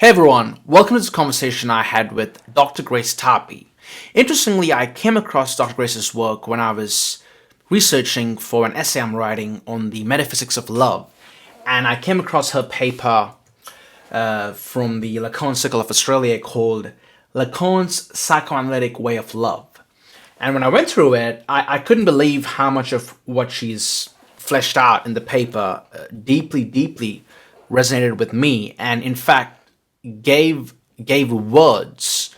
Hey everyone, welcome to this conversation I had with Dr. Grace Tarpey. Interestingly, I came across Dr. Grace's work when I was researching for an essay I'm writing on the metaphysics of love, and I came across her paper from the Lacan Circle of Australia called Lacan's Psychoanalytic Way of Love. And when I went through it, I couldn't believe how much of what she's fleshed out in the paper deeply resonated with me, and in fact gave words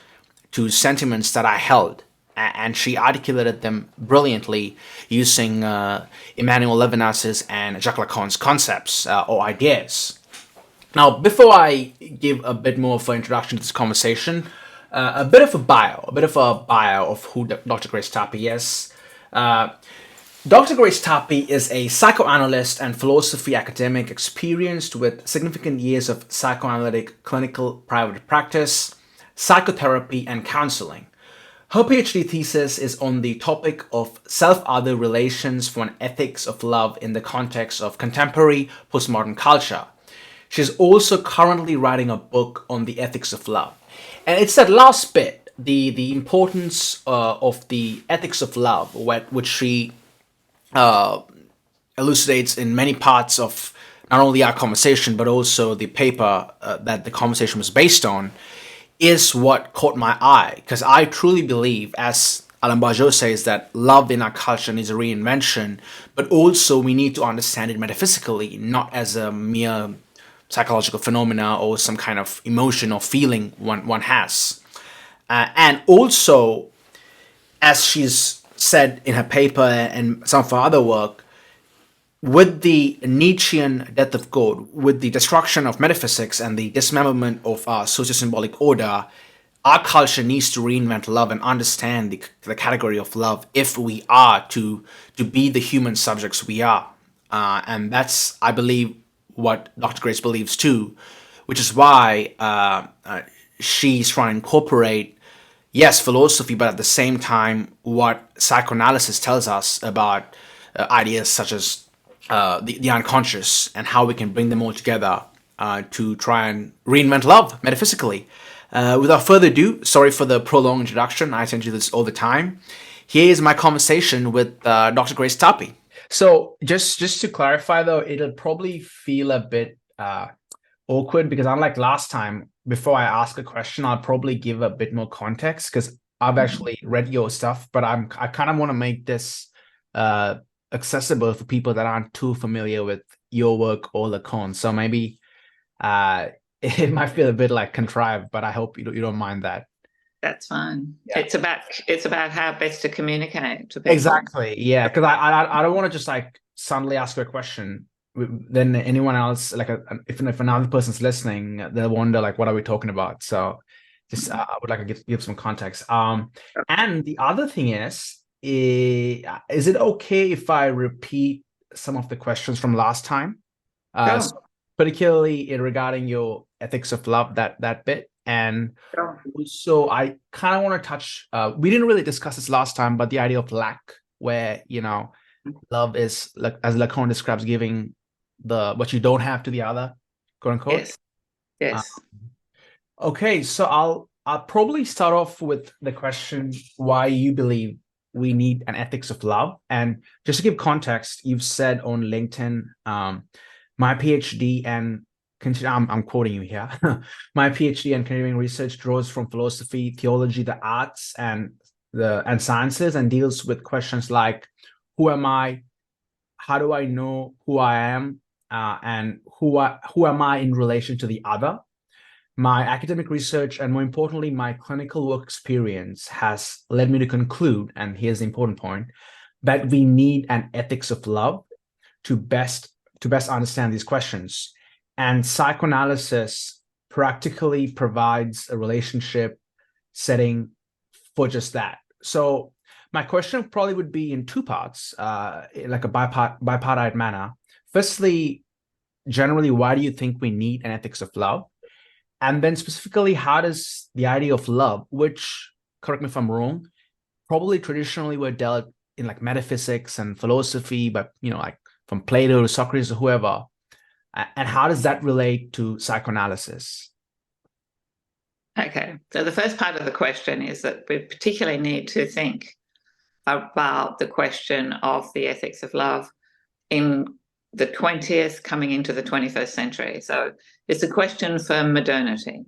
to sentiments that I held, and she articulated them brilliantly using Emmanuel Levinas's and Jacques Lacan's concepts or ideas. Now, before I give a bit more of an introduction to this conversation, a bit of a bio of who Dr. Grace Tarpey is. Dr. Grace Tarpey is a psychoanalyst and philosophy academic experienced with significant years of psychoanalytic clinical private practice, psychotherapy, and counselling. Her PhD thesis is on the topic of self-other relations for an ethics of love in the context of contemporary postmodern culture. She's also currently writing a book on the ethics of love. And it's that last bit, the importance of the ethics of love, which she elucidates in many parts of not only our conversation but also the paper that the conversation was based on, is what caught my eye, because I truly believe, as Alain Bajot says, that love in our culture needs a reinvention, but also we need to understand it metaphysically, not as a mere psychological phenomena or some kind of emotion or feeling one has. And also, as she's said in her paper and some of her other work, with the Nietzschean death of God, with the destruction of metaphysics and the dismemberment of our socio-symbolic order, our culture needs to reinvent love and understand the category of love if we are to be the human subjects we are. And that's, I believe, what Dr. Grace believes too, which is why she's trying to incorporate, yes, philosophy, but at the same time, what psychoanalysis tells us about ideas such as the unconscious and how we can bring them all together to try and reinvent love metaphysically. Without further ado, sorry for the prolonged introduction. I tend to do this all the time. Here is my conversation with Dr. Grace Tarpey. So just to clarify, though, it'll probably feel a bit awkward because unlike last time, before I ask a question, I'll probably give a bit more context because I've actually read your stuff, but I kind of want to make this accessible for people that aren't too familiar with your work or Lacan. So maybe it might feel a bit like contrived, but I hope you don't mind that. That's fine. Yeah. It's about how best to communicate to people. Exactly. Yeah, because I don't want to just like suddenly ask you a question. Then anyone else, like if another person's listening, they'll wonder like, what are we talking about? So just I would like to give some context. And the other thing is it okay if I repeat some of the questions from last time? Sure. So particularly regarding your ethics of love, that bit. And Sure. also I kind of want to touch, we didn't really discuss this last time, but the idea of lack, where, love is, like as Lacan describes, giving what you don't have to the other, quote unquote. Yes. Okay, so I'll probably start off with the question why you believe we need an ethics of love. And just to give context, you've said on LinkedIn, my PhD and I'm quoting you here. My PhD and continuing research draws from philosophy, theology, the arts, and sciences, and deals with questions like, who am I? How do I know who I am? And who am I in relation to the other? My academic research, and more importantly, my clinical work experience, has led me to conclude, and here's the important point, that we need an ethics of love to best understand these questions. And psychoanalysis practically provides a relationship setting for just that. So my question probably would be in two parts, like a bipartite manner. Firstly, generally, why do you think we need an ethics of love? And then specifically, how does the idea of love, which, correct me if I'm wrong, probably traditionally were dealt in like metaphysics and philosophy, but like from Plato to Socrates or whoever, and how does that relate to psychoanalysis? Okay, so the first part of the question is that we particularly need to think about the question of the ethics of love in the 20th coming into the 21st century. So it's a question for modernity,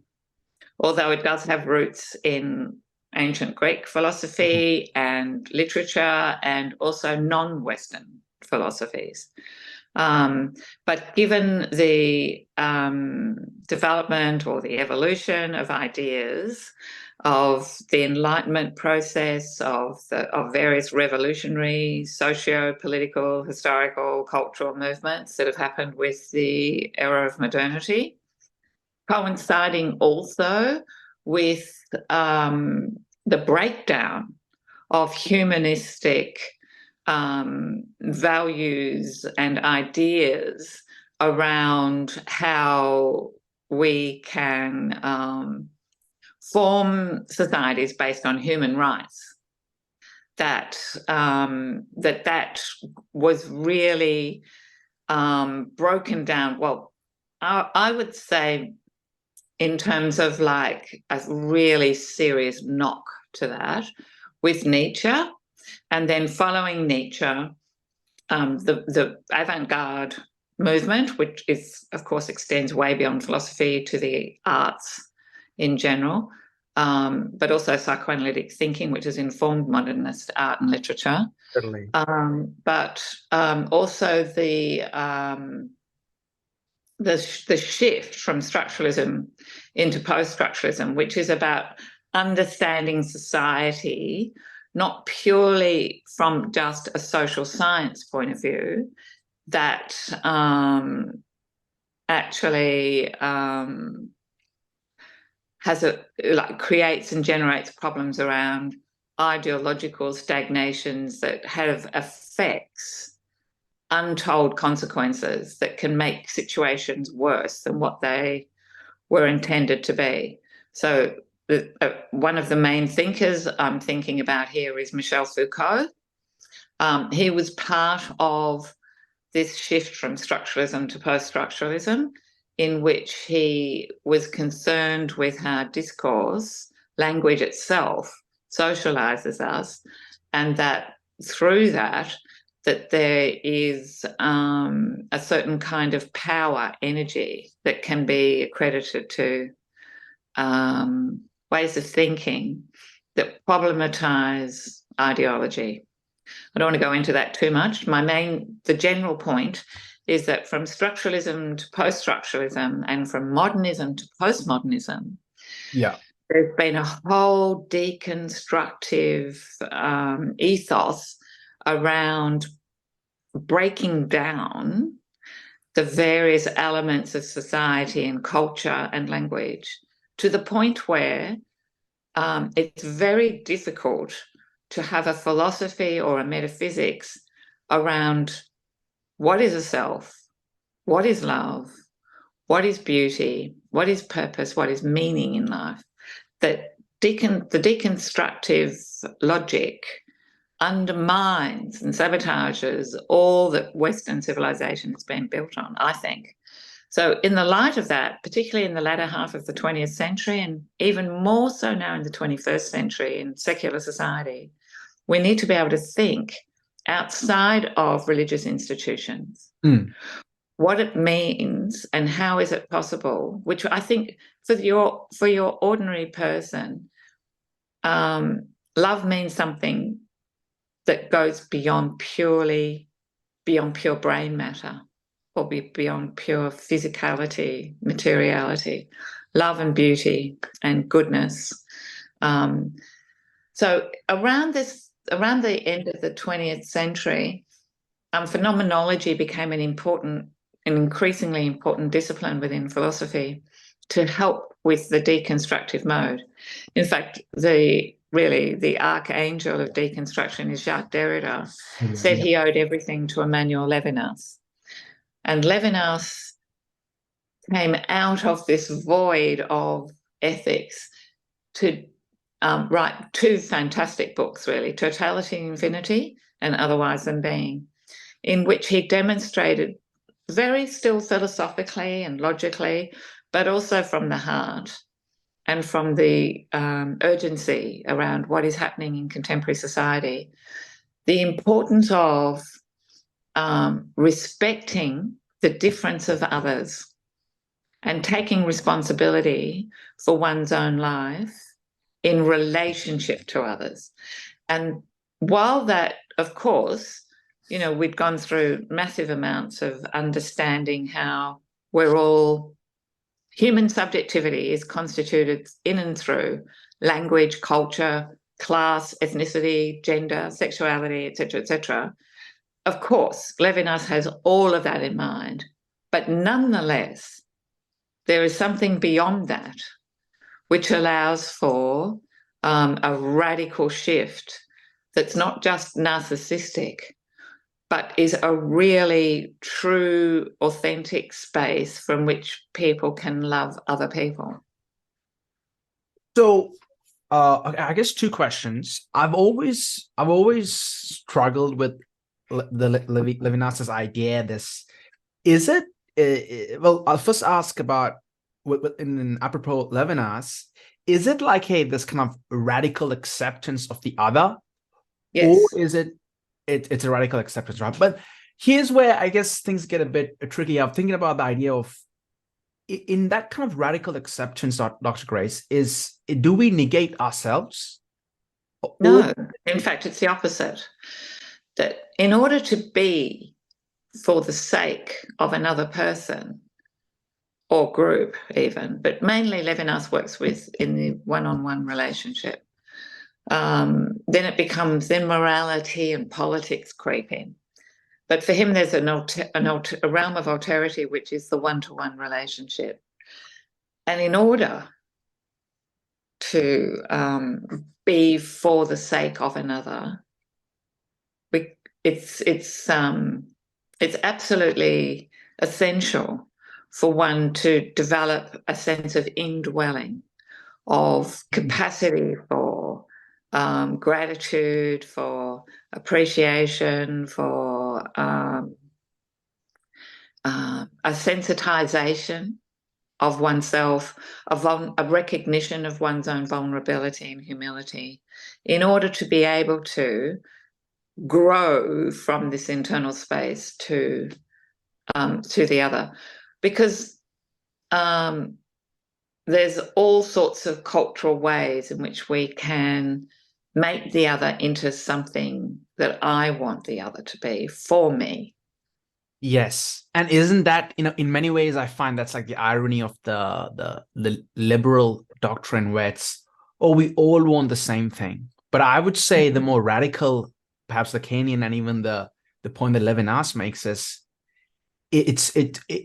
although it does have roots in ancient Greek philosophy and literature and also non-Western philosophies. But given the development or the evolution of ideas, of the Enlightenment process, of various revolutionary, socio-political, historical, cultural movements that have happened with the era of modernity, coinciding also with the breakdown of humanistic values and ideas around how we can form societies based on human rights. That was really broken down. Well, I would say in terms of like a really serious knock to that with Nietzsche. And then following Nietzsche, the avant-garde movement, which is, of course, extends way beyond philosophy to the arts in general, but also psychoanalytic thinking, which has informed modernist art and literature. Certainly. But also the shift from structuralism into post-structuralism, which is about understanding society not purely from just a social science point of view, that actually creates and generates problems around ideological stagnations that have effects, untold consequences that can make situations worse than what they were intended to be. So one of the main thinkers I'm thinking about here is Michel Foucault. He was part of this shift from structuralism to post-structuralism, in which he was concerned with how discourse, language itself, socializes us, and that through that there is a certain kind of power, energy that can be accredited to ways of thinking that problematize ideology. I don't want to go into that too much. The general point is that from structuralism to post-structuralism and from modernism to postmodernism, there's been a whole deconstructive ethos around breaking down the various elements of society and culture and language, to the point where it's very difficult to have a philosophy or a metaphysics around what is a self, what is love, what is beauty, what is purpose, what is meaning in life. That the deconstructive logic undermines and sabotages all that Western civilization has been built on, I think. So in the light of that, particularly in the latter half of the 20th century, and even more so now in the 21st century in secular society, we need to be able to think outside of religious institutions, what it means and how is it possible, which I think for your ordinary person, love means something that goes beyond pure brain matter, or beyond pure physicality, materiality, love and beauty and goodness. So around the end of the 20th century, phenomenology became an increasingly important discipline within philosophy to help with the deconstructive mode. In fact, the archangel of deconstruction is Jacques Derrida, said he owed everything to Emmanuel Levinas. And Levinas came out of this void of ethics to write two fantastic books, really, Totality and Infinity and Otherwise Than Being, in which he demonstrated very still philosophically and logically, but also from the heart, and from the urgency around what is happening in contemporary society, the importance of respecting the difference of others and taking responsibility for one's own life in relationship to others. And while that, of course, we'd gone through massive amounts of understanding how we're all, human subjectivity is constituted in and through language, culture, class, ethnicity, gender, sexuality, etc., etc. Of course, Levinas has all of that in mind, but nonetheless, there is something beyond that which allows for a radical shift that's not just narcissistic, but is a really true, authentic space from which people can love other people. So, I guess two questions. I've always struggled with Levinas's idea. Is it? Well, I'll first ask about in apropos Levinas. Is it like, hey, this kind of radical acceptance of the other, Yes. or is it's a radical acceptance, right? But here's where I guess things get a bit tricky. I'm thinking about the idea of, in that kind of radical acceptance, Dr. Grace, do we negate ourselves? No, in fact, it's the opposite. That in order to be for the sake of another person or group even, but mainly Levinas works with in the one-on-one relationship, then it becomes, then morality and politics creep in. But for him, there's a realm of alterity, which is the one-to-one relationship. And in order to be for the sake of another, it's absolutely essential for one to develop a sense of indwelling, of capacity for gratitude, for appreciation, for a sensitization of oneself, a recognition of one's own vulnerability and humility, in order to be able to grow from this internal space to the other. Because there's all sorts of cultural ways in which we can make the other into something that I want the other to be for me. Yes. And isn't that, in many ways, I find that's like the irony of the liberal doctrine, where it's, oh, we all want the same thing. But I would say the more radical, perhaps Lacanian, and even the point that Levinas makes is,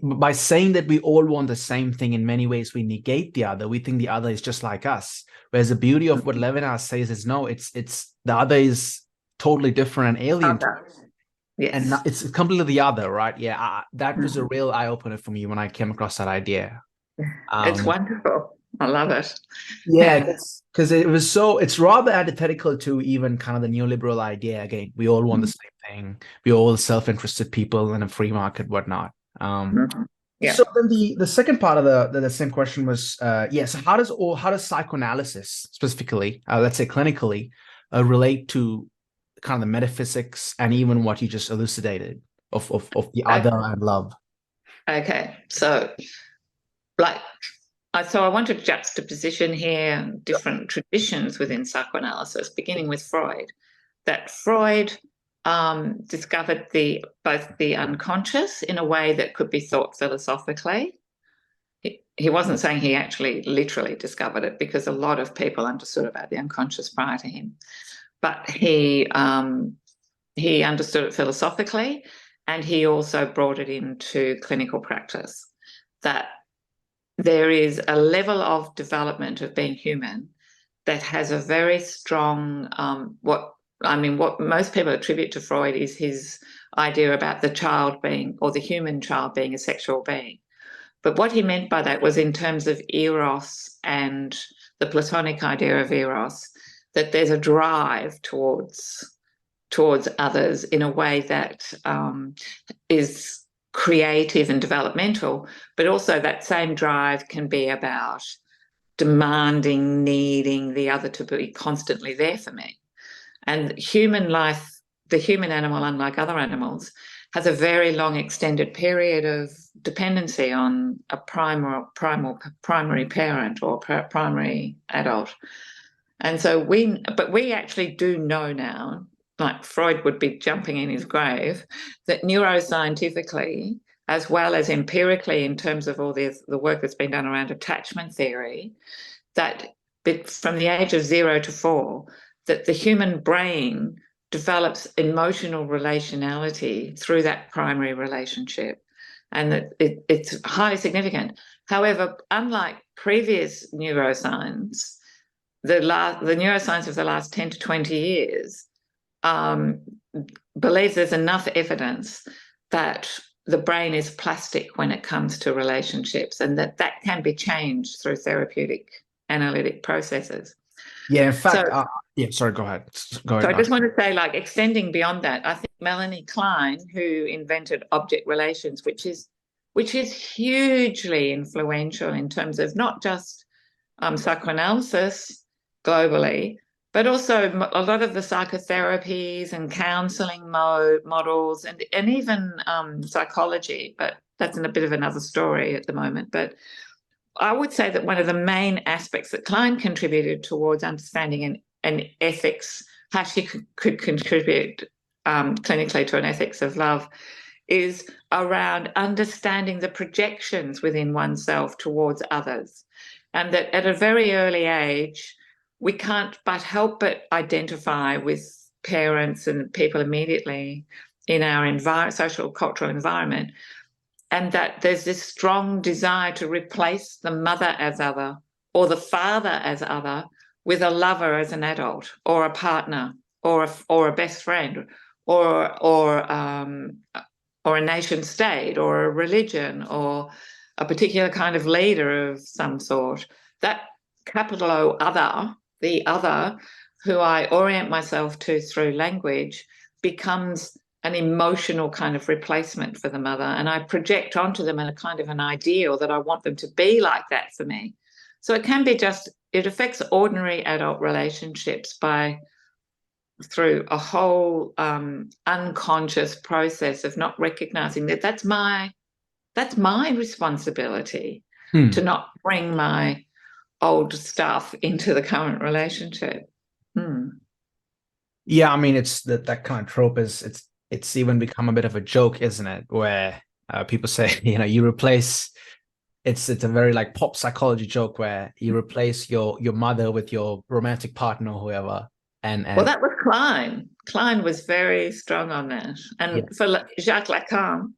by saying that we all want the same thing, in many ways we negate the other. We think the other is just like us. Whereas the beauty of what Levinas says is, no, it's the other is totally different and alien to us. Yes. And it's completely the other, right? Yeah, that was a real eye-opener for me when I came across that idea. It's wonderful. I love it. Yeah, because it's rather antithetical to even kind of the neoliberal idea. Again, we all want the same thing. We're all self-interested people in a free market, whatnot. Yeah. So then the second part of the same question was, so how does psychoanalysis specifically, let's say clinically, relate to kind of the metaphysics and even what you just elucidated of the other and love? Okay, so I wanted juxtaposition here different traditions within psychoanalysis, beginning with Freud. That Freud discovered both the unconscious in a way that could be thought philosophically. He wasn't saying he actually literally discovered it, because a lot of people understood about the unconscious prior to him. But he understood it philosophically, and he also brought it into clinical practice, that there is a level of development of being human that has a very strong, what most people attribute to Freud is his idea about the child being, or the human child being, a sexual being. But what he meant by that was in terms of eros and the Platonic idea of eros, that there's a drive towards others in a way that is creative and developmental, but also that same drive can be about demanding, needing the other to be constantly there for me. And human life, the human animal, unlike other animals, has a very long extended period of dependency on a primary parent or primary adult. And so we actually do know now, like Freud would be jumping in his grave, that neuroscientifically, as well as empirically in terms of all the work that's been done around attachment theory, that from the age of 0 to 4, that the human brain develops emotional relationality through that primary relationship, and that it's highly significant. However, unlike previous neuroscience, the neuroscience of the last 10 to 20 years believes there's enough evidence that the brain is plastic when it comes to relationships, and that can be changed through therapeutic analytic processes. Yeah, in fact, sorry, go ahead. So I just want to say, like, extending beyond that, I think Melanie Klein, who invented object relations, which is hugely influential in terms of not just psychoanalysis globally, but also a lot of the psychotherapies and counselling models, and even psychology, but that's in a bit of another story at the moment. But I would say that one of the main aspects that Klein contributed towards understanding an ethics, how she could contribute clinically to an ethics of love, is around understanding the projections within oneself towards others. And that at a very early age, we can't help but identify with parents and people immediately in our social cultural environment, and that there's this strong desire to replace the mother as other or the father as other with a lover as an adult, or a partner, or a best friend, or a nation state, or a religion, or a particular kind of leader of some sort. That capital O other, the other, who I orient myself to through language, becomes an emotional kind of replacement for the mother, and I project onto them a kind of an ideal that I want them to be like that for me. So it can be it affects ordinary adult relationships through a whole unconscious process of not recognizing that that's my responsibility to not bring my old stuff into the current relationship. Yeah, I mean, it's that kind of trope it's even become a bit of a joke, isn't it? Where people say, you replace. It's a very like pop psychology joke where you replace your mother with your romantic partner or whoever. And well, that was Klein. Klein was very strong on that. And for Jacques Lacan,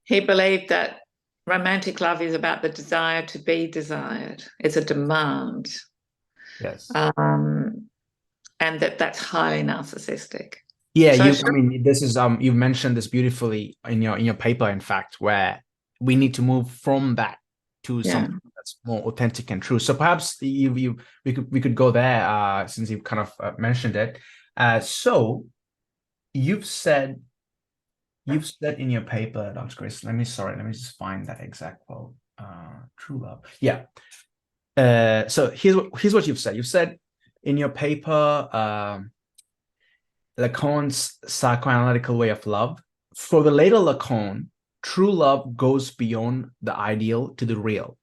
he believed that romantic love is about the desire to be desired. It's a demand. Yes. And that's highly narcissistic. Yeah, I mean, this is you've mentioned this beautifully in your paper, in fact, where we need to move from that to something that's more authentic and true. So perhaps we could go there since you've kind of mentioned it. So you've said in your paper, Dr. Grace, let me just find that exact quote. True love. Yeah. So here's what you've said. You've said in your paper, Lacan's psychoanalytical way of love. For the later Lacan, true love goes beyond the ideal to the real,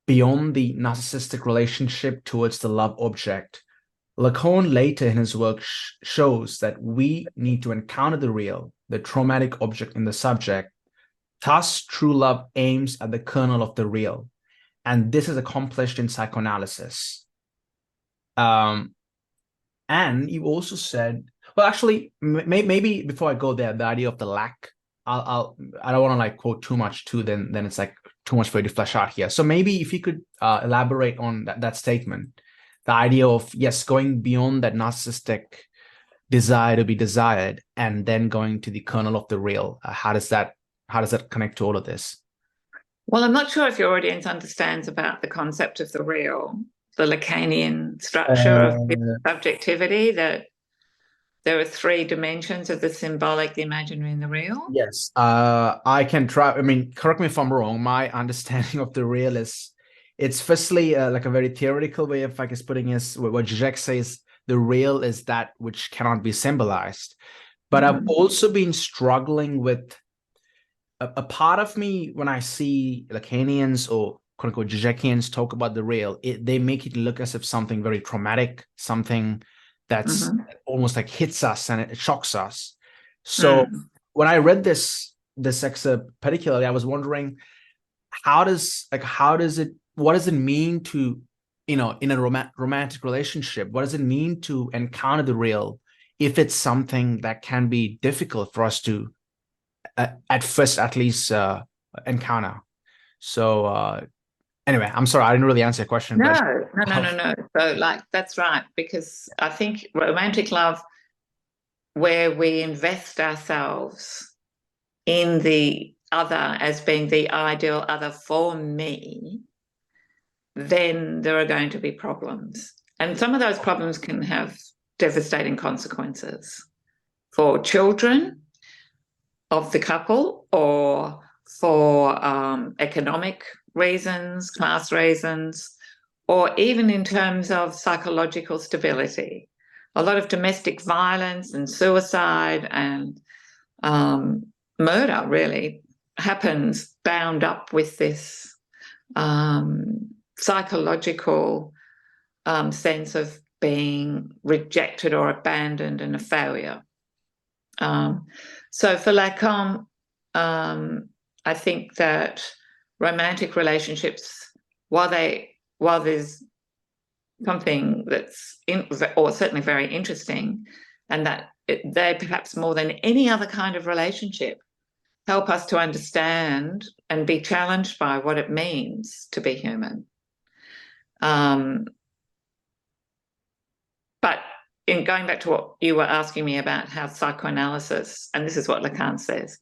beyond the narcissistic relationship towards the love object. Lacan later in his work shows that we need to encounter the real, the traumatic object in the subject. Thus, true love aims at the kernel of the real, and this is accomplished in psychoanalysis. And you also said, well, actually, maybe before I go there, the idea of the lack, I don't want to like quote too much too, then it's like too much for you to flesh out here. So maybe if you could elaborate on that statement, the idea of, yes, going beyond that narcissistic desire to be desired and then going to the kernel of the real. How does that connect to all of this? Well, I'm not sure if your audience understands about the concept of the real, the Lacanian structure of subjectivity, that there are 3 dimensions of the symbolic, the imaginary, and the real. Yes. I can try. I mean, correct me if I'm wrong. My understanding of the real is it's firstly like a very theoretical way of, I guess, putting is what Jacques says, the real is that which cannot be symbolized. But I've also been struggling with a part of me when I see Lacanians or quote unquote Jacquians talk about the real, they make it look as if something very traumatic, something that's almost like hits us and it shocks us. So when I read this excerpt particularly, I was wondering what does it mean to, in a romantic relationship, what does it mean to encounter the real if it's something that can be difficult for us to at first at least encounter. So anyway, I'm sorry I didn't really answer your question. No. So like that's right, because I think romantic love, where we invest ourselves in the other as being the ideal other for me, then there are going to be problems. And some of those problems can have devastating consequences for children of the couple, or for economic reasons, class reasons, or even in terms of psychological stability. A lot of domestic violence and suicide and murder really happens bound up with this psychological sense of being rejected or abandoned and a failure. So for Lacan, I think that romantic relationships, while there's something that's or certainly very interesting, and that they perhaps more than any other kind of relationship help us to understand and be challenged by what it means to be human. But in going back to what you were asking me about how psychoanalysis, and this is what Lacan says,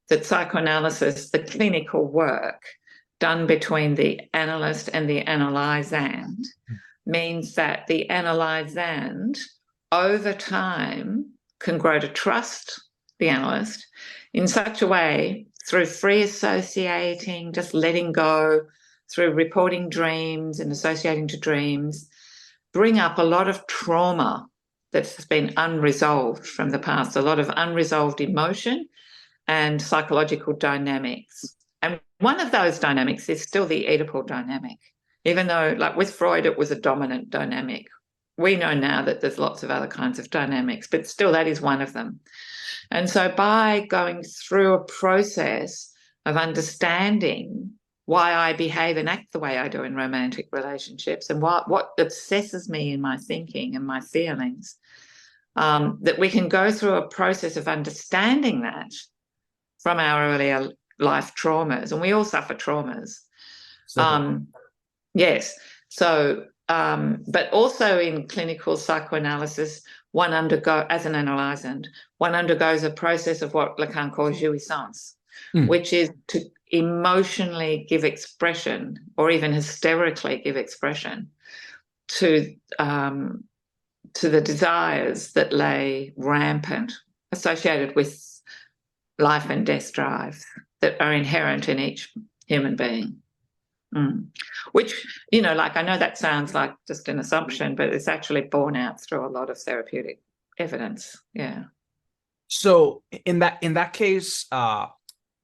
that psychoanalysis, the clinical work done between the analyst and the analysand, means that the analysand over time can grow to trust the analyst in such a way, through free associating, just letting go, through reporting dreams and associating to dreams, bring up a lot of trauma that's been unresolved from the past, a lot of unresolved emotion and psychological dynamics. And one of those dynamics is still the Oedipal dynamic, even though, like with Freud, it was a dominant dynamic. We know now that there's lots of other kinds of dynamics, but still that is one of them. And so by going through a process of understanding why I behave and act the way I do in romantic relationships, and what obsesses me in my thinking and my feelings, that we can go through a process of understanding that from our earlier life traumas, and we all suffer traumas. Yes. So, but also in clinical psychoanalysis, as an analysand, one undergoes a process of what Lacan calls jouissance, which is to emotionally give expression, or even hysterically give expression to the desires that lay rampant, associated with life and death drive that are inherent in each human being. Which, like, I know that sounds like just an assumption, but it's actually borne out through a lot of therapeutic evidence. Yeah. So in that case,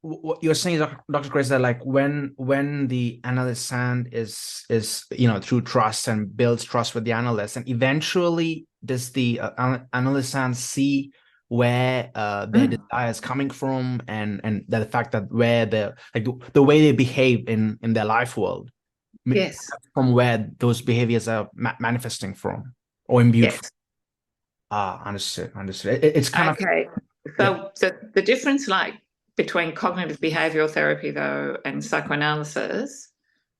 what you're saying, Dr. Grace, that like when the analysand is through trust and builds trust with the analyst, and eventually does the analysand see where their desire is coming from, and the fact that where the way they behave in their life world, yes, from where those behaviors are manifesting from or imbued. Yes. Understood. It's kind of okay. So the difference, like, between cognitive behavioral therapy though and psychoanalysis,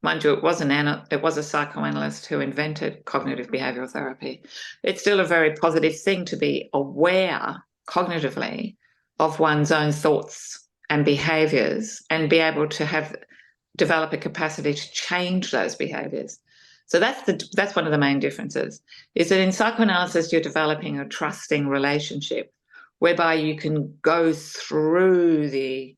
mind you, it was a psychoanalyst who invented cognitive behavioral therapy. It's still a very positive thing to be aware cognitively of one's own thoughts and behaviours, and be able to develop a capacity to change those behaviours. So that's one of the main differences, is that in psychoanalysis you're developing a trusting relationship whereby you can go through the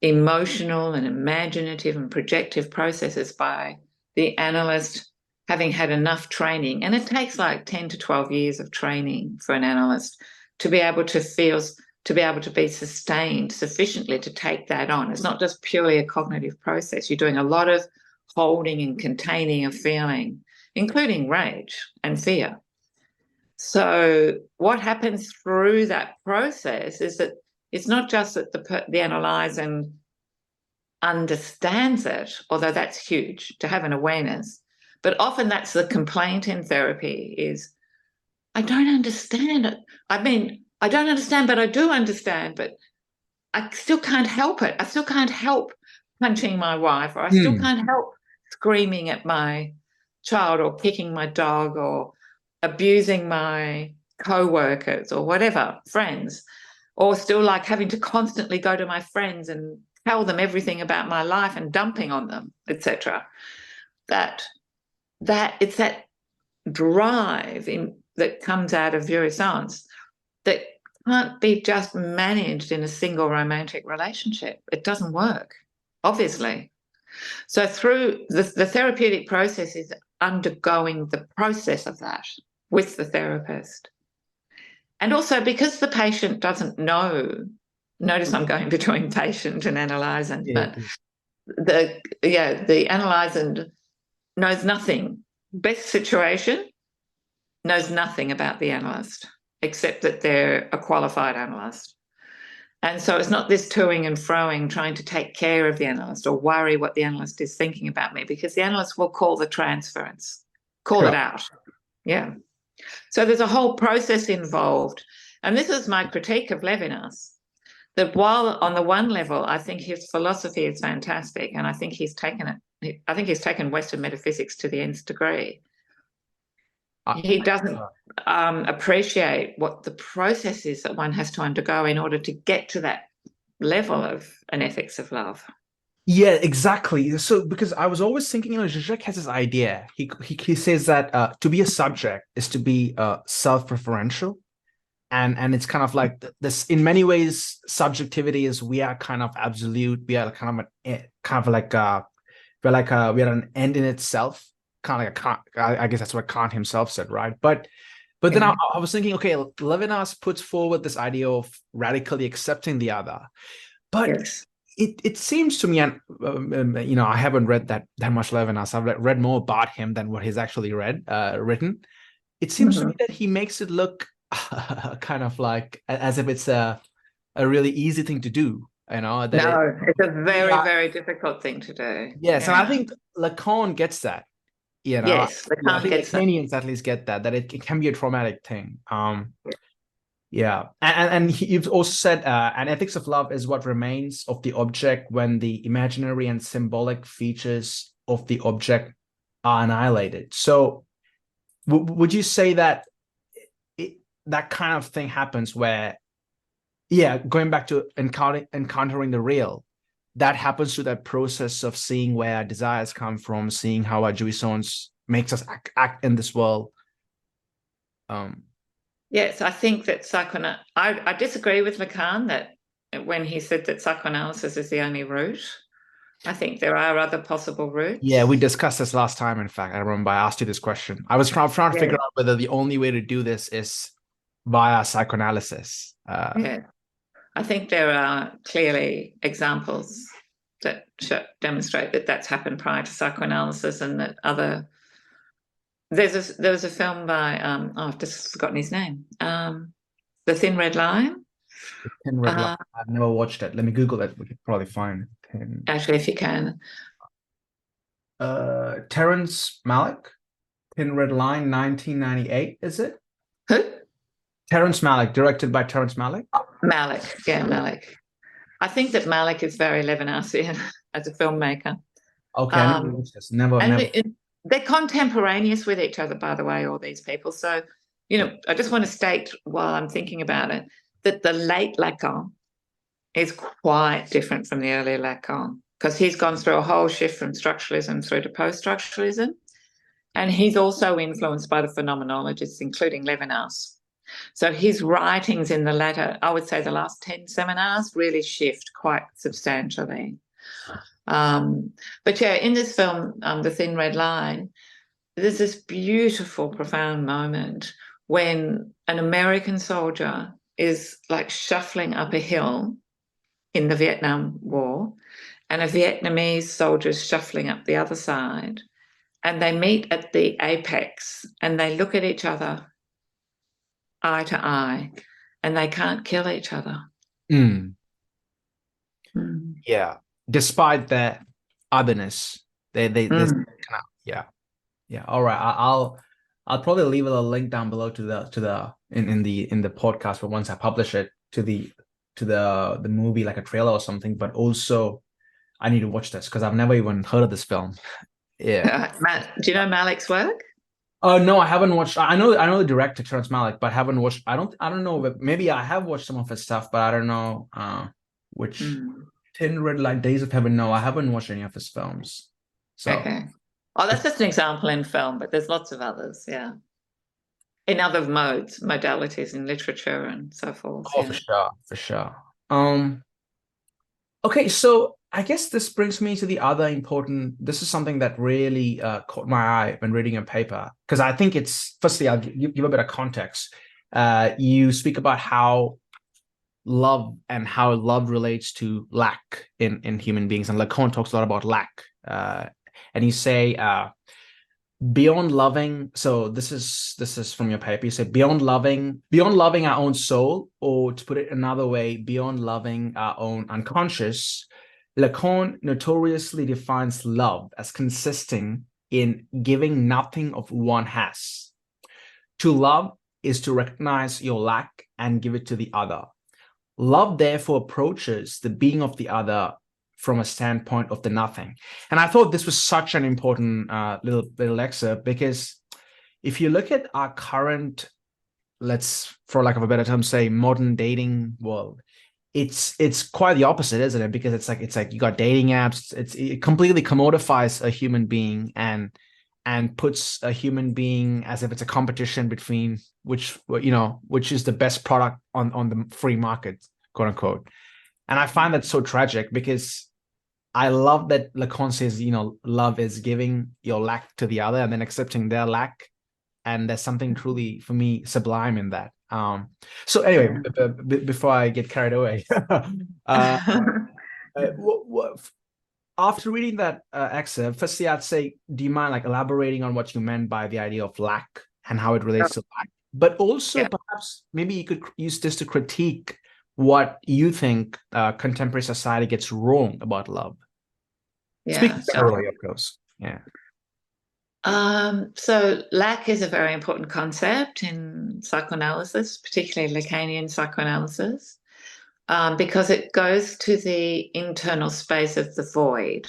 emotional and imaginative and projective processes by the analyst having had enough training, and it takes like 10 to 12 years of training for an analyst to be able to be sustained sufficiently to take that on. It's not just purely a cognitive process. You're doing a lot of holding and containing of feeling, including rage and fear. So what happens through that process is that it's not just that the analyzer understands it, although that's huge to have an awareness, but often that's the complaint in therapy is, I don't understand it. I mean, I don't understand, but I do understand, but I still can't help it. I still can't help punching my wife, or I still can't help screaming at my child or kicking my dog or abusing my co-workers or whatever, friends, or still like having to constantly go to my friends and tell them everything about my life and dumping on them, etc. That it's that drive that comes out of neuroscience that can't be just managed in a single romantic relationship. It doesn't work, obviously. So through the therapeutic process is undergoing the process of that with the therapist. And also because the patient doesn't know, notice I'm going between patient and analyzer, but the analyzer knows nothing. Best situation, knows nothing about the analyst, except that they're a qualified analyst. And so it's not this toing and froing trying to take care of the analyst or worry what the analyst is thinking about me, because the analyst will call the transference, call it out. Yeah. So there's a whole process involved. And this is my critique of Levinas, that while on the one level, I think his philosophy is fantastic, and I think he's taken Western metaphysics to the nth degree. He doesn't appreciate what the process is that one has to undergo in order to get to that level of an ethics of love. Yeah, exactly. So because I was always thinking, Jacques has this idea. He says that to be a subject is to be self-referential. And it's kind of like this, in many ways, subjectivity is we are kind of absolute. We are we are an end in itself. Kind of like I guess that's what Kant himself said, right? But then I was thinking, okay, Levinas puts forward this idea of radically accepting the other, but it seems to me, and I haven't read that much Levinas. I've read more about him than what he's actually written. It seems to me that he makes it look kind of like as if it's a really easy thing to do. No, it's a very, very difficult thing to do. Yes, and I think Lacan gets that. Yes, I think Lacanians at least get that it can be a traumatic thing. And you've also said an ethics of love is what remains of the object when the imaginary and symbolic features of the object are annihilated. So would you say that that kind of thing happens where, going back to encountering the real, that happens through that process of seeing where our desires come from, seeing how our jouissance makes us act in this world? Yes, I think that I disagree with Lacan that when he said that psychoanalysis is the only route. I think there are other possible routes. Yeah, we discussed this last time, in fact. I remember I asked you this question. I was trying to figure out whether the only way to do this is via psychoanalysis. I think there are clearly examples that demonstrate that that's happened prior to psychoanalysis, and that there was a film by I've just forgotten his name, The Thin Red Line. The Thin Red Line. I've never watched it. Let me Google it. We could probably find it. Actually, if you can. Terrence Malick, Thin Red Line, 1998. Is it? Who? Terrence Malick, directed by Terrence Malick. Malick. I think that Malick is very Levinasian as a filmmaker. Okay, never. They're contemporaneous with each other, by the way, all these people. So, I just want to state while I'm thinking about it that the late Lacan is quite different from the early Lacan, because he's gone through a whole shift from structuralism through to post-structuralism. And he's also influenced by the phenomenologists, including Levinas. So his writings in the latter, I would say the last 10 seminars, really shift quite substantially. But yeah, in this film, The Thin Red Line, there's this beautiful, profound moment when an American soldier is like shuffling up a hill in the Vietnam War, and a Vietnamese soldier is shuffling up the other side, and they meet at the apex and they look at each other eye to eye, and they can't kill each other. Yeah, despite their otherness, they kind of, yeah. All right, I'll probably leave a link down below to the in the podcast, but once I publish it, to the movie, like a trailer or something. But also, I need to watch this because I've never even heard of this film. Yeah. Do you know Malik's work? Oh no, I haven't watched. I know the director, Terrence Malick, but haven't watched. I don't know. Maybe I have watched some of his stuff, but I don't know which. Thin Red Line, Days of Heaven. No, I haven't watched any of his films. So okay. Oh, that's just an example in film, but there's lots of others. Yeah. In other modalities in literature and so forth. Oh, yeah. For sure. Okay, so I guess this brings me to the other important. This is something that really caught my eye when reading a paper, because I think it's, firstly, I'll give a bit of context. You speak about how love relates to lack in human beings, and Lacan talks a lot about lack. And you say beyond loving. So this is from your paper. You say beyond loving our own soul, or to put it another way, beyond loving our own unconscious. Lacan notoriously defines love as consisting in giving nothing of one has. To love is to recognize your lack and give it to the other. Love therefore approaches the being of the other from a standpoint of the nothing. And I thought this was such an important little excerpt, because if you look at our current, let's, for lack of a better term, say modern dating world, it's quite the opposite, isn't it? Because it's like you got dating apps. It completely commodifies a human being and puts a human being as if it's a competition between which is the best product on the free market, quote unquote. And I find that so tragic, because I love that Lacan says, love is giving your lack to the other and then accepting their lack. And there's something truly, for me, sublime in that. So anyway, before I get carried away, after reading that excerpt, firstly, I'd say, do you mind elaborating on what you meant by the idea of lack and how it relates to lack? But also, perhaps, maybe you could use this to critique what you think contemporary society gets wrong about love. Speaking generally, of course. Yeah. So lack is a very important concept in psychoanalysis, particularly Lacanian psychoanalysis, because it goes to the internal space of the void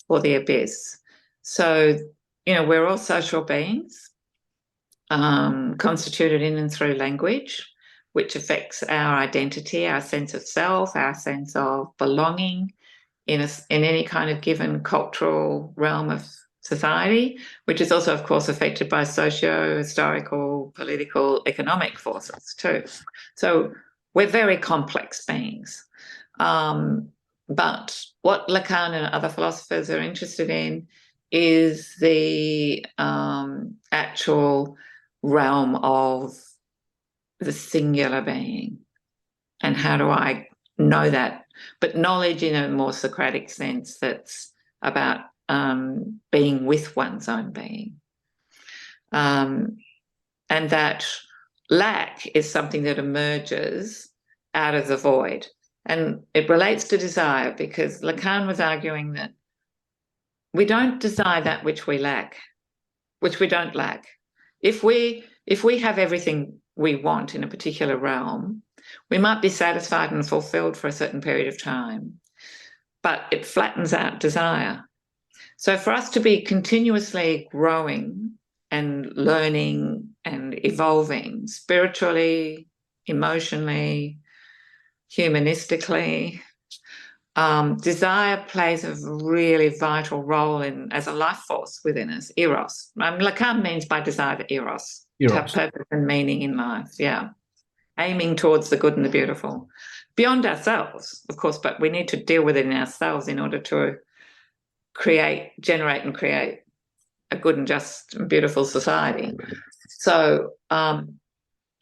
or the abyss. So, we're all social beings, constituted in and through language, which affects our identity, our sense of self, our sense of belonging in any kind of given cultural realm of society, which is also, of course, affected by socio-historical, political, economic forces too. So we're very complex beings. But what Lacan and other philosophers are interested in is the actual realm of the singular being. And how do I know that? But knowledge in a more Socratic sense, that's about being with one's own being. And that lack is something that emerges out of the void. And it relates to desire, because Lacan was arguing that we don't desire that which we lack, which we don't lack. If we have everything we want in a particular realm, we might be satisfied and fulfilled for a certain period of time, but it flattens out desire. So for us to be continuously growing and learning and evolving spiritually, emotionally, humanistically, desire plays a really vital role as a life force within us, eros. Lacan means by desire the eros. To have purpose and meaning in life, aiming towards the good and the beautiful, beyond ourselves, of course, but we need to deal with it in ourselves in order to generate and create a good and just and beautiful society. So, and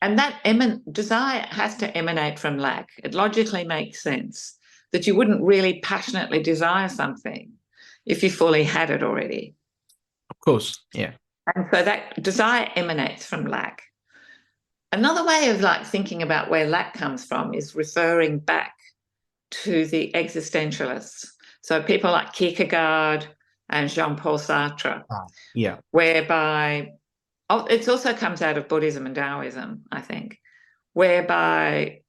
that desire has to emanate from lack. It logically makes sense that you wouldn't really passionately desire something if you fully had it already. Of course, yeah. And so that desire emanates from lack. Another way of like thinking about where lack comes from is referring back to the existentialists. So people like Kierkegaard and Jean-Paul Sartre, yeah, whereby it also comes out of Buddhism and Taoism, I think, whereby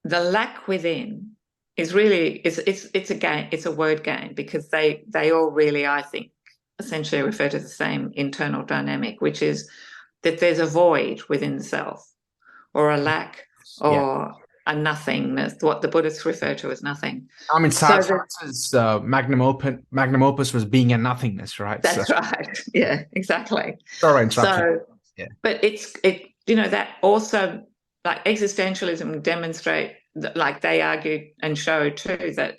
the lack within is really it's a game, it's a word game, because they all really, I think, essentially refer to the same internal dynamic, which is that there's a void within the self, or a lack, or a nothingness, what the Buddhists refer to as nothing. I mean, Sartre's magnum opus was being a nothingness, right? That's right. Yeah, exactly. Sorry, so, yeah. But that also, like, existentialism demonstrate that, like they argue and show too, that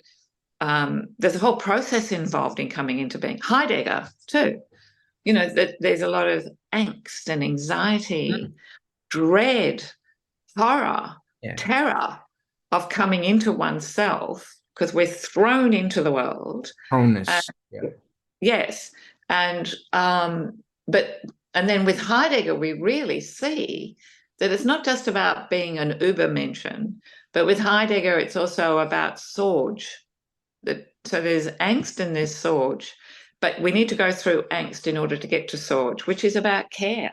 there's a whole process involved in coming into being. Heidegger too, that there's a lot of angst and anxiety, dread, horror, terror of coming into oneself, because we're thrown into the world. Yes. And then with Heidegger, we really see that it's not just about being an Übermenschen, but with Heidegger, it's also about Sorge. So there's angst and there's Sorge, but we need to go through angst in order to get to Sorge, which is about care.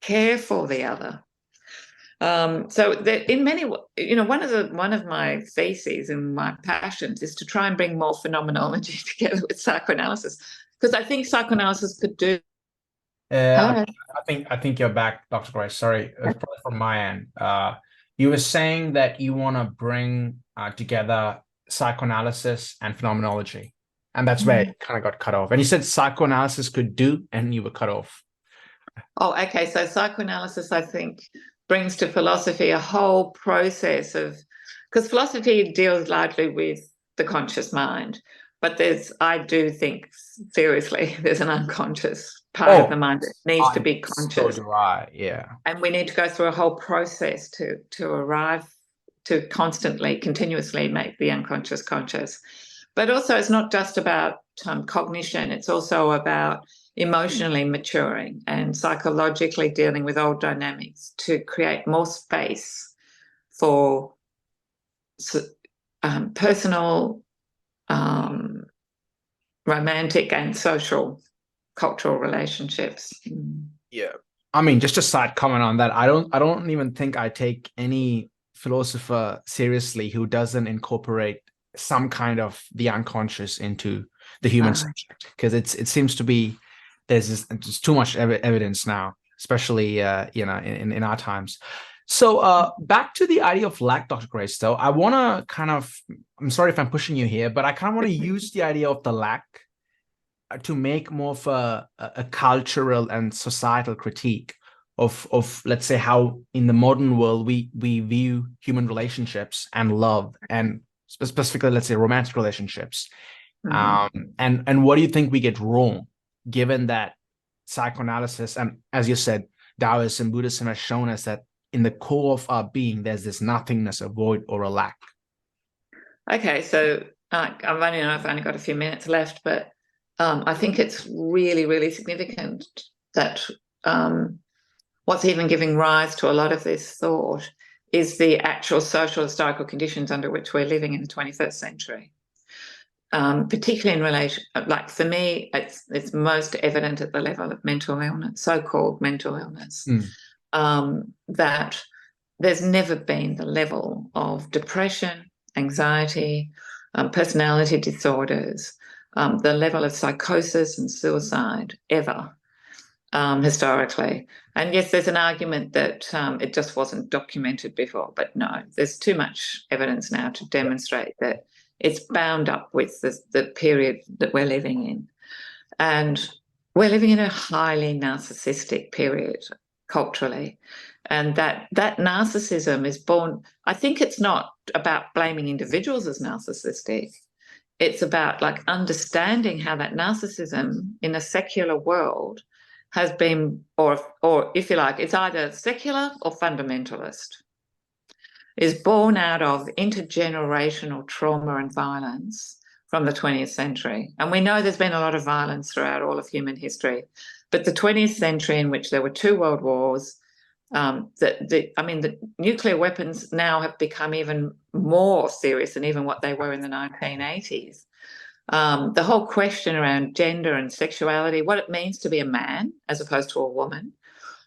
Care for the other. So that in many, one of my theses and my passions is to try and bring more phenomenology together with psychoanalysis, because I think psychoanalysis could do. I think you're back, Dr. Grace. Sorry, from my end. You were saying that you want to bring together psychoanalysis and phenomenology, and that's where it kind of got cut off. And you said psychoanalysis could do, and you were cut off. Oh, okay. So psychoanalysis, I think, brings to philosophy a whole process of, because philosophy deals largely with the conscious mind, but I do think seriously there's an unconscious part of the mind that needs to be conscious. So do I, yeah. And we need to go through a whole process to arrive to continuously make the unconscious conscious. But also it's not just about cognition, it's also about emotionally maturing and psychologically dealing with old dynamics to create more space for personal, romantic and social, cultural relationships. Yeah. I mean, just a side comment on that. I don't even think I take any philosopher seriously who doesn't incorporate some kind of the unconscious into the human subject, because it seems to be there's too much evidence now, especially in our times. So back to the idea of lack, Dr. Grace, though, I want to kind of, I'm sorry if I'm pushing you here, but I kind of want to use the idea of the lack to make more of a cultural and societal critique of let's say how in the modern world we view human relationships and love, and specifically let's say romantic relationships. And what do you think we get wrong, given that psychoanalysis and, as you said, Taoism, Buddhism has shown us that in the core of our being there's this nothingness, a void or a lack? Okay, so I've only got a few minutes left, but I think it's really, really significant that what's even giving rise to a lot of this thought is the actual social historical conditions under which we're living in the 21st century. Particularly in relation, like for me, it's most evident at the level of mental illness, so-called mental illness, that there's never been the level of depression, anxiety, personality disorders, the level of psychosis and suicide ever historically. And yes, there's an argument that it just wasn't documented before, but no, there's too much evidence now to demonstrate that it's bound up with the period that we're living in. And we're living in a highly narcissistic period culturally. And that narcissism is born, I think it's not about blaming individuals as narcissistic. it's about like understanding how that narcissism in a secular world has been, or if you like, it's either secular or fundamentalist, is born out of intergenerational trauma and violence from the 20th century. And we know there's been a lot of violence throughout all of human history, but the 20th century, in which there were 2 world wars, the nuclear weapons now have become even more serious than even what they were in the 1980s. The whole question around gender and sexuality, what it means to be a man as opposed to a woman,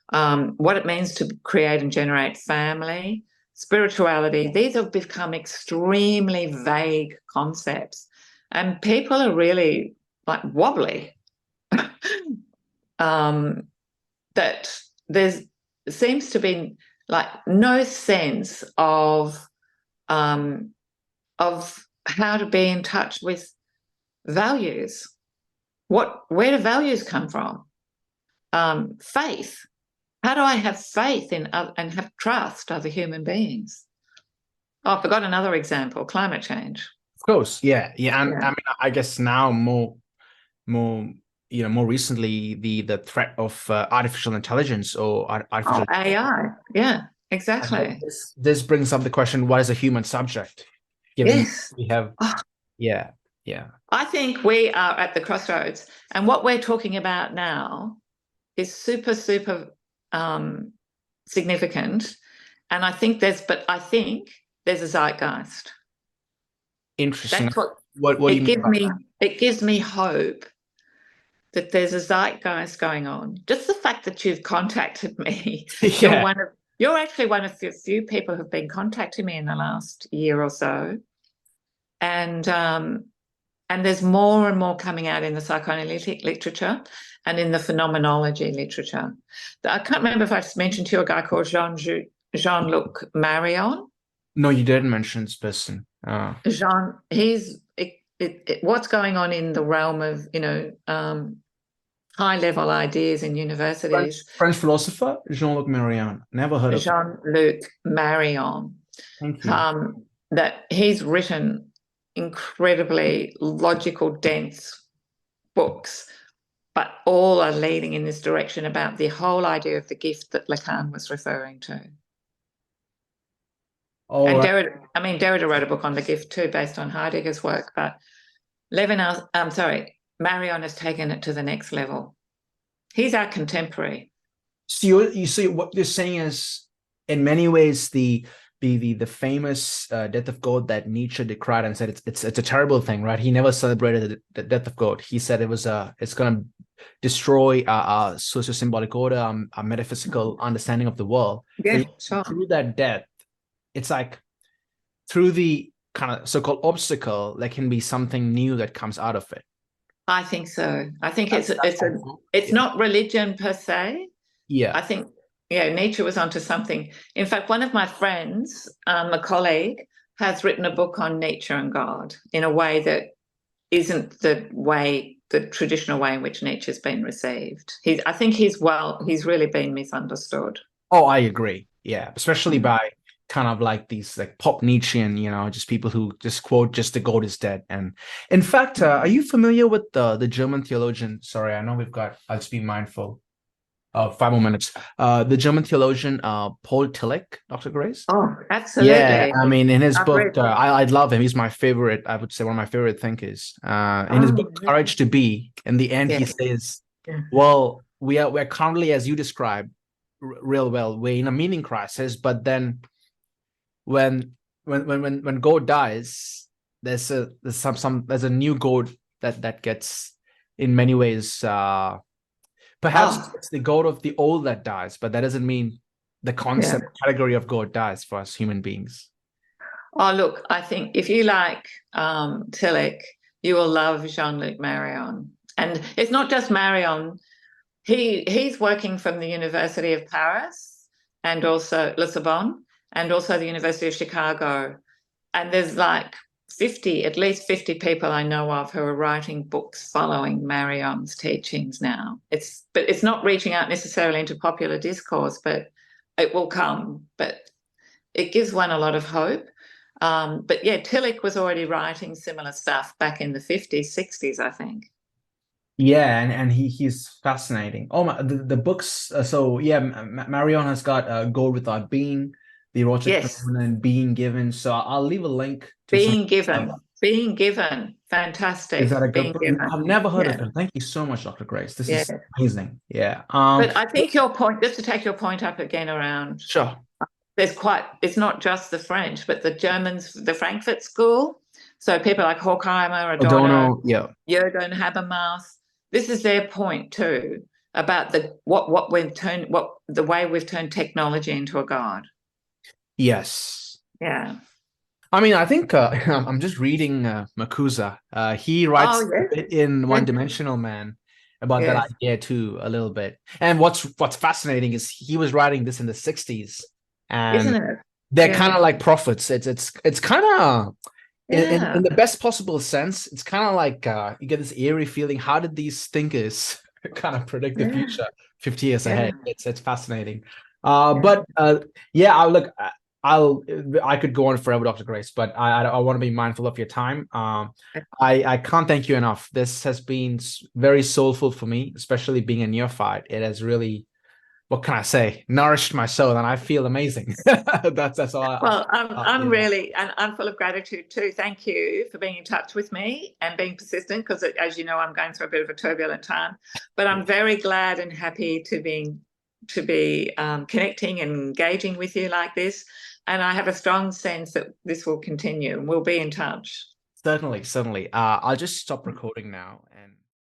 what it means to create and generate family, spirituality, these have become extremely vague concepts. And people are really like wobbly. That there seems to be like no sense of how to be in touch with values. Where do values come from? Faith. How do I have faith in and have trust other human beings? Oh, I forgot another example: climate change. Of course, yeah. And I mean, I guess now more recently, the threat of artificial intelligence or artificial AI. Yeah, exactly. This brings up the question: what is a human subject? Given Yes, we have, yeah. I think we are at the crossroads, and what we're talking about now is super significant. And I think there's a zeitgeist. Interesting. That's what do you mean? It gives me hope that there's a zeitgeist going on. Just the fact that you've contacted me, Yeah. you're actually one of the few people who've been contacting me in the last year or so, and there's more and more coming out in the psychoanalytic literature and in the phenomenology literature. I can't remember if I just mentioned to you a guy called Jean-Luc Marion. No, you didn't mention this person. What's going on in the realm of, high-level ideas in universities. French philosopher, Jean-Luc Marion. Never heard of Jean-Luc Marion. Thank you. That he's written incredibly logical, dense books, but all are leading in this direction about the whole idea of the gift that Lacan was referring to. And Derrida wrote a book on the gift too, based on Heidegger's work, but Marion has taken it to the next level. He's our contemporary. So you see what you're saying is, in many ways, the famous death of God that Nietzsche decried and said it's a terrible thing, right? He never celebrated the death of God. He said it's going to destroy our socio-symbolic order, our metaphysical understanding of the world. Yeah, sure. Through that death, it's like through the kind of so-called obstacle, there can be something new that comes out of it. I think so. I think it's not religion per se. Yeah. I think Nietzsche was onto something. In fact, one of my friends, a colleague, has written a book on nature and God in a way that isn't the traditional way in which Nietzsche's been received. I think he's really been misunderstood. Oh, I agree. Yeah, especially by kind of like these like pop Nietzschean, just people who just quote just the God is dead. And in fact, are you familiar with the German theologian? Sorry, I know I'll just be mindful. 5 more minutes. The German theologian Paul Tillich, Dr. Grace. Oh, absolutely. Yeah, I mean, in his book, I love him. He's my favorite. I would say one of my favorite thinkers. In his book, Courage to Be, in the end, he says, "Well, we're currently, as you described, real well, we're in a meaning crisis. But then, when God dies, there's a new God that gets in many ways." Perhaps it's the God of the old that dies, but that doesn't mean the concept category of God dies for us human beings. Oh, look, I think if you like Tillich, you will love Jean-Luc Marion. And it's not just Marion. He's working from the University of Paris and also La Sorbonne and also the University of Chicago. And there's like at least 50 people I know of who are writing books following Marion's teachings now. But it's not reaching out necessarily into popular discourse, but it will come. But it gives one a lot of hope. But yeah, Tillich was already writing similar stuff back in the 50s, 60s, I think. Yeah, and he's fascinating. Oh my, the books. So yeah, Marion has got Gold Without Being, The Erotic Yes, Phenomenon, Being Given. So I'll leave a link to some Being stuff. Given. Being Given. Is that Fantastic. a good Being book? Given. I've never heard of Yeah. him. Thank you so much, Dr. Grace. This Yeah. is amazing. Yeah. But I think your point, just to take your point up again around, Sure. it's not just the French, but the Germans, the Frankfurt School. So people like Horkheimer, Adorno, Adorno. Yeah. Jürgen Habermas, this is their point too about the way we've turned technology into a god. Yes. Yeah. I mean, I think I'm just reading Makuza. He writes Oh a bit in yes. One Dimensional Man about that Yes. idea too, a little bit. And what's fascinating is he was writing this in the 60s, and Isn't it? they're kind Yeah. of like prophets. It's kind of in Yeah. the best possible sense. It's kind of like you get this eerie feeling. How did these thinkers kind of predict the Yeah. future 50 years Yeah. ahead? It's fascinating. Yeah. But yeah, I could go on forever, Dr. Grace, but I want to be mindful of your time. I can't thank you enough. This has been very soulful for me, especially being a neophyte. It has really, what can I say, nourished my soul, and I feel amazing. That's all. Well, I'm Yeah. really, and I'm full of gratitude too. Thank you for being in touch with me and being persistent, because as you know, I'm going through a bit of a turbulent time. But I'm very glad and happy to be connecting and engaging with you like this. And I have a strong sense that this will continue and we'll be in touch. Certainly, certainly. I'll just stop recording now and.